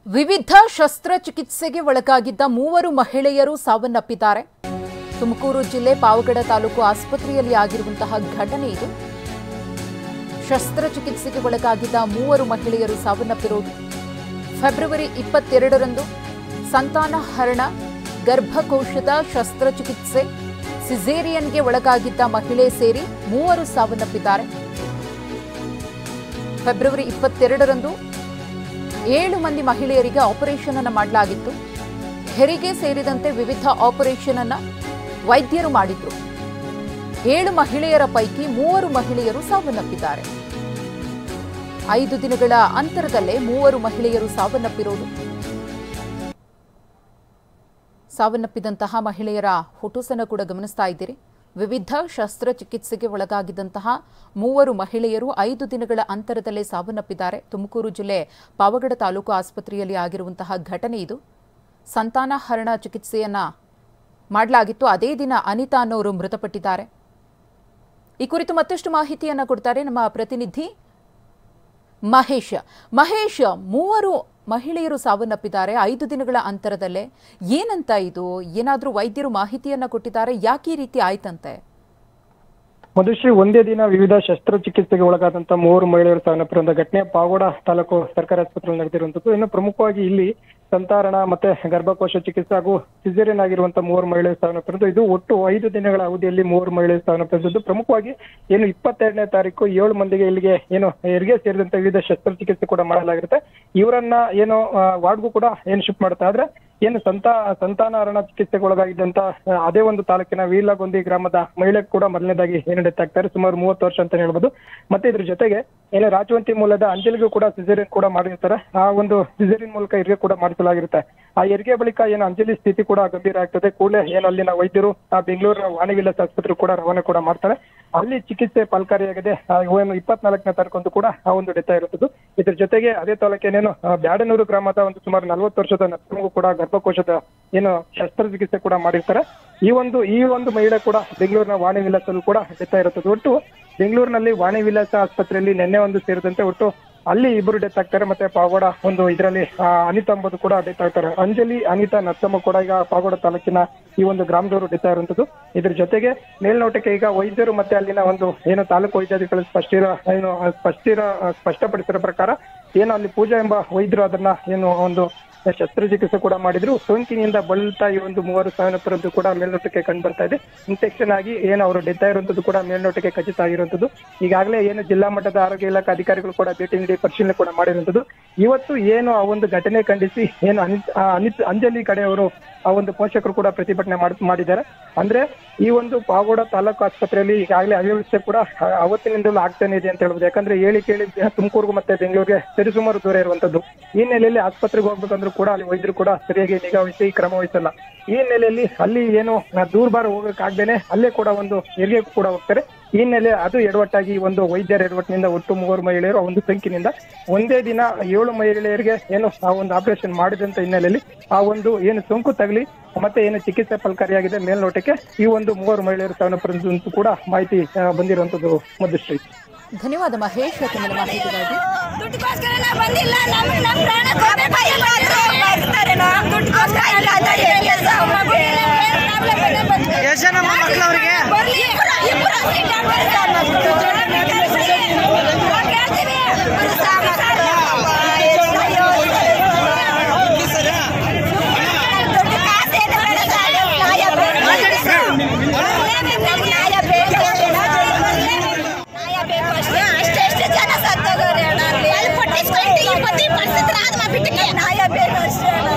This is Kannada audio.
ವಿವಿಧ ಶಸ್ತ್ರಚಿಕಿತ್ಸೆಗೆ ಒಳಗಾಗಿದ್ದ 3 ಮಹಿಳೆಯರು ಸಾವನ್ನಪ್ಪಿದ್ದಾರೆ. ತುಮಕೂರು ಜಿಲ್ಲೆ ಪಾವಗಡ ತಾಲೂಕು ಆಸ್ಪತ್ರೆಯಲ್ಲಿ ಆಗಿರುವಂತಹ ಘಟನೆ ಇದು. ಶಸ್ತ್ರಚಿಕಿತ್ಸೆಗೆ ಒಳಗಾಗಿದ್ದ 3 ಮಹಿಳೆಯರು ಸಾವನ್ನಪ್ಪಿರುವುದು. ಫೆಬ್ರವರಿ 22ರಂದು ಸಂತಾನಹರಣ ಗರ್ಭಕೋಶದ ಶಸ್ತ್ರಚಿಕಿತ್ಸೆ ಸಿಸೇರಿಯನ್ಗೆ ಒಳಗಾಗಿದ್ದ ಮಹಿಳೆ ಸೇರಿ 3 ಸಾವನ್ನಪ್ಪಿದ್ದಾರೆ. ಫೆಬ್ರವರಿ 22ರಂದು 7 ಮಂದಿ ಮಹಿಳೆಯರಿಗೆ ಆಪರೇಷನ್ ಅನ್ನು ಮಾಡಲಾಗಿತ್ತು. ಹೆರಿಗೆ ಸೇರಿದಂತೆ ವಿವಿಧ ಆಪರೇಷನ್ ಅನ್ನು ವೈದ್ಯರು ಮಾಡಿದ್ರು. 7 ಮಹಿಳೆಯರ ಪೈಕಿ 3 ಮಹಿಳೆಯರು ಸಾವನ್ನಪ್ಪಿದ್ದಾರೆ. 5 ದಿನಗಳ ಅಂತರದಲ್ಲೇ 3 ಮಹಿಳೆಯರು ಸಾವನ್ನಪ್ಪಿರೋದು. ಸಾವನ್ನಪ್ಪಿದಂತಹ ಮಹಿಳೆಯರ ಫೋಟೋಸನ್ನು ಕೂಡ ಗಮನಿಸ್ತಾ ಇದ್ದೀರಿ. ವಿವಿಧ ಶಸ್ತ್ರಚಿಕಿತ್ಸೆಗೆ ಒಳಗಾಗಿದ್ದಂತಹ 3 ಮಹಿಳೆಯರು 5 ದಿನಗಳ ಅಂತರದಲ್ಲೇ ಸಾವನ್ನಪ್ಪಿದ್ದಾರೆ. ತುಮಕೂರು ಜಿಲ್ಲೆ ಪಾವಗಡ ತಾಲೂಕು ಆಸ್ಪತ್ರೆಯಲ್ಲಿ ಆಗಿರುವಂತಹ ಘಟನೆ ಇದು. ಸಂತಾನಹರಣ ಚಿಕಿತ್ಸೆಯನ್ನ ಮಾಡಲಾಗಿತ್ತು. ಅದೇ ದಿನ ಅನಿತಾ ಅನ್ನೋರು ಮೃತಪಟ್ಟಿದ್ದಾರೆ. ಈ ಕುರಿತು ಮತ್ತಷ್ಟು ಮಾಹಿತಿಯನ್ನ ಕೊಡ್ತಾರೆ ನಮ್ಮ ಪ್ರತಿನಿಧಿ ಮಹೇಶ್. 3 ಮಹಿಳೆಯರು ಸಾವನ್ನಪ್ಪಿದ್ದಾರೆ 5 ದಿನಗಳ ಅಂತರದಲ್ಲೇ. ಏನಂತ ಇದು? ಏನಾದರೂ ವೈದ್ಯರು ಮಾಹಿತಿಯನ್ನ ಕೊಟ್ಟಿದ್ದಾರೆ? ಯಾಕೆ ಈ ರೀತಿ ಆಯ್ತಂತೆ? ಮಧುಶ್ರೀ, ಒಂದೇ ದಿನ ವಿವಿಧ ಶಸ್ತ್ರಚಿಕಿತ್ಸೆಗೆ ಒಳಗಾದಂತಹ 3 ಮಹಿಳೆಯರು ಸಾವನ್ನಪ್ಪಿರುವಂತಹ ಘಟನೆ ಪಾವಗಡ ತಾಲೂಕು ಸರ್ಕಾರಿ ಆಸ್ಪತ್ರೆಯಲ್ಲಿ ನಡೆದಿರುವಂತದ್ದು. ಇನ್ನು ಪ್ರಮುಖವಾಗಿ ಇಲ್ಲಿ ಸಂತಾರಣ ಮತ್ತೆ ಗರ್ಭಕೋಶ ಚಿಕಿತ್ಸೆ ಹಾಗೂ ಸಿಸೇರಿಯನ್ ಆಗಿರುವಂತಹ 3 ಮಹಿಳೆಯರು ಸಾವನ್ನಪ್ಪಿರುವುದು. ಇದು ಒಟ್ಟು 5 ದಿನಗಳ ಅವಧಿಯಲ್ಲಿ 3 ಮಹಿಳೆಯರು ಸಾವನ್ನಪ್ಪಿರುವುದು. ಪ್ರಮುಖವಾಗಿ ಏನು 22ನೇ ತಾರೀಕು 7 ಮಂದಿಗೆ ಇಲ್ಲಿಗೆ ಏನು ಹೆರಿಗೆ ಸೇರಿದಂತೆ ವಿವಿಧ ಶಸ್ತ್ರಚಿಕಿತ್ಸೆ ಕೂಡ ಮಾಡಲಾಗಿರುತ್ತೆ. ಇವರನ್ನ ಏನು ವಾರ್ಡ್ಗೂ ಕೂಡ ಏನು ಶಿಫ್ಟ್ ಮಾಡುತ್ತೆ. ಆದ್ರೆ ಏನು ಸಂತಾನಹರಣ ಚಿಕಿತ್ಸೆಗೆ ಒಳಗಾಗಿದ್ದಂತ ಅದೇ ಒಂದು ತಾಲೂಕಿನ ವೀಲಗೊಂದಿ ಗ್ರಾಮದ ಮಹಿಳೆ ಕೂಡ ಮೊದಲನೇದಾಗಿ ಏನು ಡೆತ್ ಆಗ್ತಾರೆ. ಸುಮಾರು 30 ವರ್ಷ ಅಂತ ಹೇಳ್ಬೋದು. ಮತ್ತೆ ಇದ್ರ ಜೊತೆಗೆ ಏನು ರಾಜವಂತಿ ಮೂಲದ ಅಂಜಲಿಗೂ ಕೂಡ ಸಿಸೇರಿಯನ್ ಕೂಡ ಮಾಡಿರ್ತಾರೆ. ಆ ಒಂದು ಸಿಸೇರಿಯನ್ ಮೂಲಕ ಹೆರಿಗೆ ಕೂಡ ಮಾಡಿಸಲಾಗಿರುತ್ತೆ. ಆ ಹೆರಿಗೆ ಬಳಿಕ ಏನು ಅಂಜಲಿ ಸ್ಥಿತಿ ಕೂಡ ಗಂಭೀರ ಆಗ್ತದೆ. ಕೂಡಲೇ ಏನು ಅಲ್ಲಿನ ವೈದ್ಯರು ಬೆಂಗಳೂರಿನ ವಾಣಿವಿಲಾಸ ಆಸ್ಪತ್ರೆ ಕೂಡ ರವಾನೆ ಕೂಡ ಮಾಡ್ತಾರೆ. ಅಲ್ಲಿ ಚಿಕಿತ್ಸೆ ಫಲಕಾರಿಯಾಗಿದೆ. 24ನೇ ತಾರೀಕು ಕೂಡ ಆ ಒಂದು ಡೆತ್ ಇರುತ್ತದೆ. ಇದ್ರ ಜೊತೆಗೆ ಅದೇ ತಾಲೂಕಿನೇನು ಬ್ಯಾಡನೂರು ಗ್ರಾಮದ ಒಂದು ಸುಮಾರು 40 ವರ್ಷದ ನರ್ಸಮಗೂ ಕೂಡ ಗರ್ಭಕೋಶದ ಏನು ಶಸ್ತ್ರಚಿಕಿತ್ಸೆ ಕೂಡ ಮಾಡಿರ್ತಾರೆ. ಈ ಒಂದು ಮಹಿಳೆ ಕೂಡ ಬೆಂಗಳೂರಿನ ವಾಣಿವಿಲಾಸಲ್ಲೂ ಕೂಡ ಡೆತ್ ಇರುತ್ತದೆ. ಒಟ್ಟು ಬೆಂಗಳೂರಿನಲ್ಲಿ ವಾಣಿವಿಲಾಸ ಆಸ್ಪತ್ರೆಯಲ್ಲಿ ನಿನ್ನೆ ಸೇರಿದಂತೆ ಒಟ್ಟು ಅಲ್ಲಿ 2 ಡೆತ್ ಆಗ್ತಾರೆ. ಮತ್ತೆ ಪಾವಗಡ ಇದರಲ್ಲಿ ಅನಿತಾ ಎಂಬುದು ಕೂಡ ಡೆತ್ ಆಗ್ತಾರೆ. ಅಂಜಲಿ, ಅನಿತಾ, ನರ್ಸಮ್ಮ ಕೂಡ ಈಗ ಪಾವಗಡ ತಾಲೂಕಿನ ಈ ಒಂದು ಗ್ರಾಮದವರು ಡೆತ್ ಆಗಿರುವಂತದ್ದು. ಇದ್ರ ಜೊತೆಗೆ ಮೇಲ್ನೋಟಕ್ಕೆ ಈಗ ವೈದ್ಯರು ಮತ್ತೆ ಅಲ್ಲಿನ ಒಂದು ಏನು ತಾಲೂಕು ವೈದ್ಯಾಧಿಕಾರಿಗಳು ಸ್ಪಷ್ಟಪಡಿಸಿರೋ ಪ್ರಕಾರ ಏನು ಅಲ್ಲಿ ಪೂಜಾ ಎಂಬ ವೈದ್ಯರು ಅದನ್ನ ಏನು ಒಂದು ಶಸ್ತ್ರಚಿಕಿತ್ಸೆ ಕೂಡ ಮಾಡಿದ್ರು. ಸೋಂಕಿನಿಂದ ಬಳಲ್ತಾ ಈ ಒಂದು 3 ಸಾವನ್ನಪ್ಪಿರುವುದು ಕೂಡ ಮೇಲ್ನೋಟಕ್ಕೆ ಕಂಡು ಬರ್ತಾ ಇದೆ. ಇನ್ಫೆಕ್ಷನ್ ಆಗಿ ಏನು ಅವರು ಡೆತ್ ಆಗಿರುವಂತದ್ದು ಕೂಡ ಮೇಲ್ನೋಟಕ್ಕೆ ಖಚಿತ ಆಗಿರುವಂತದ್ದು. ಈಗಾಗಲೇ ಏನು ಜಿಲ್ಲಾ ಮಟ್ಟದ ಆರೋಗ್ಯ ಇಲಾಖೆ ಅಧಿಕಾರಿಗಳು ಕೂಡ ಭೇಟಿ ನೀಡಿ ಪರಿಶೀಲನೆ ಕೂಡ ಮಾಡಿರುವಂತದ್ದು. ಇವತ್ತು ಏನು ಆ ಒಂದು ಘಟನೆ ಖಂಡಿಸಿ ಏನು ಅಂಜಲಿ ಕಡೆಯವರು ಆ ಒಂದು ಪೋಷಕರು ಕೂಡ ಪ್ರತಿಭಟನೆ ಮಾಡಿದ್ದಾರೆ. ಅಂದ್ರೆ ಈ ಒಂದು ಪಾವಗಡ ತಾಲೂಕು ಆಸ್ಪತ್ರೆಯಲ್ಲಿ ಈಗಾಗಲೇ ಅವ್ಯವಸ್ಥೆ ಕೂಡ ಅವತ್ತಿನಿಂದಲೂ ಆಗ್ತಾನೆ ಇದೆ ಅಂತ ಹೇಳ್ಬೋದು. ಯಾಕಂದ್ರೆ ಕೇಳಿ ತುಮಕೂರು ಮತ್ತೆ ಬೆಂಗಳೂರಿಗೆ ಸರಿಸುಮಾರು ದೂರ ಇರುವಂತದ್ದು. ಈ ನೆಲೆಯಲ್ಲಿ ಆಸ್ಪತ್ರೆಗೆ ಹೋಗ್ಬೇಕಂದ್ರೂ ಕೂಡ ಅಲ್ಲಿ ವೈದ್ಯರು ಕೂಡ ಸರಿಯಾಗಿ ನಿಗಾ ವಹಿಸಿ ಕ್ರಮ ವಹಿಸಲ್ಲ. ಈ ನೆಲೆಯಲ್ಲಿ ಅಲ್ಲಿ ಏನು ದೂರಬಾರ ಹೋಗಕ್ಕಾಗ್ದೇನೆ ಅಲ್ಲೇ ಕೂಡ ಒಂದು ಹೆರಿಗೆ ಕೂಡ ಹೋಗ್ತಾರೆ. ಈ ನೆಲೆ ಅದು ಎಡವಟ್ಟಾಗಿ ಒಂದು ವೈದ್ಯರ ಎಡವಟ್ಟಿನಿಂದ ಒಟ್ಟು 3 ಮಹಿಳೆಯರು ಆ ಒಂದು ಸೋಂಕಿನಿಂದ ಒಂದೇ ದಿನ 7 ಮಹಿಳೆಯರಿಗೆ ಏನು ಆ ಒಂದು ಆಪರೇಷನ್ ಮಾಡಿದಂತ ಹಿನ್ನೆಲೆಯಲ್ಲಿ ಆ ಒಂದು ಏನು ಸೋಂಕು ತಗಲಿ ಮತ್ತೆ ಏನು ಚಿಕಿತ್ಸೆ ಫಲಕಾರಿಯಾಗಿದೆ. ಮೇಲ್ನೋಟಕ್ಕೆ ಈ ಒಂದು 3 ಮಹಿಳೆಯರು ಸಾವನ್ನಪ್ಪಿರುವಂತೂ ಕೂಡ ಮಾಹಿತಿ ಬಂದಿರುವಂತದ್ದು. ಮಧುಶ್ರೀ, ಧನ್ಯವಾದ ಮಹೇಶ್. ತಮ್ಮ ಮಾಹಿತಿಗಾಗಿ. ನ್ಯಾಯ ಬೇಕು ಅಷ್ಟೇ.